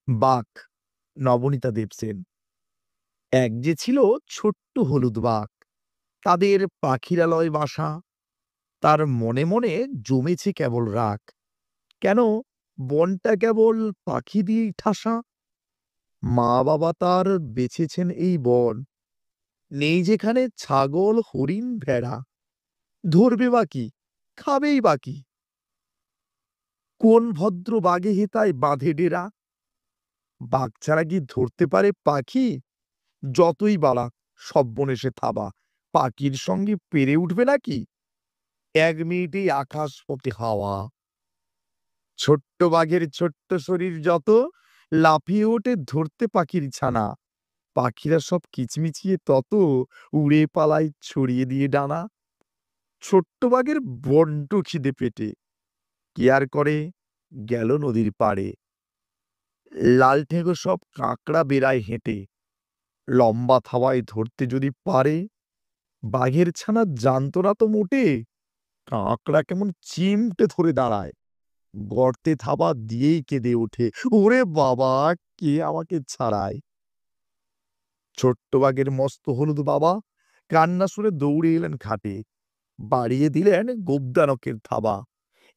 বাঘ নবনীতা দেবসেন। এক যে ছিল ছোট্ট হলুদ বাঘ, তাদের পাখিরালয় বাসা। তার মনে মনে জমেছে কেবল রাগ। কেন বনটা কেবল পাখি দিয়েই ঠাসা? মা বাবা তার বেছেছেন এই বন, নেই যেখানে ছাগল হরিণ ভেড়া। ধরবে বাকি, খাবেই বাকি, কোন ভদ্র বাঘে হেতায় বাঁধে ডেরা? বাঘ ছাড়া কি ধরতে পারে পাখি? যতই বালা সব বনে সে থাবা, পাখির সঙ্গে পেরে উঠবে নাকি? এক মিনিটেই আকাশ পথে হাওয়া। ছোট্ট বাঘের ছোট্ট শরীর যত, লাফিয়ে ওঠে ধরতে পাখির ছানা। পাখিরা সব কিচমিচিয়ে তত, উড়ে পালায় ছড়িয়ে দিয়ে ডানা। ছোট্ট বাঘের বড্ড খিদে পেটে, কি আর করে, গেল নদীর পাড়ে। লাল ঠেঙ্গো সব কাঁকড়া বেড়ায় হেঁটে, লম্বা থাবায় ধরতে যদি পারে। বাঘের ছানা জানতো না তো মোটে, কাঁকড়া কেমন চিমটে ধরে দাঁড়ায়। গর্তে থাবা দিয়েই কেঁদে ওঠে, ওরে বাবা, কে আমাকে ছাড়ায়? ছোট্ট বাঘের মস্ত হলুদ বাবা কান্না শুনে দৌড়ে এলেন ঘাটে, বাড়িয়ে দিলেন গোবদানকের থাবা।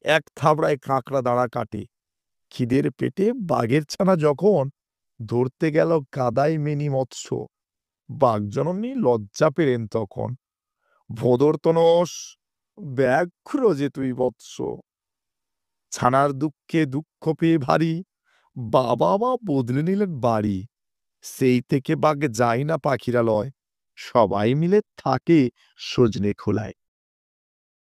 এক থাবড়ায় কাঁকড়া দাঁড়া কাটে। খিদের পেটে বাঘের ছানা যখন ধরতে গেল কাদায় মেনি মৎস্য, বাঘজননী লজ্জা পেলেন তখন। ভোদরতনস, ব্যাঘ্র যে তুই বৎস। ছানার দুঃখে দুঃখ পেয়ে ভারী, বাবা মা বদলে নিলেন বাড়ি। সেই থেকে বাঘ যায় না পাখিরালয়, সবাই মিলে থাকে সজনে খোলায়।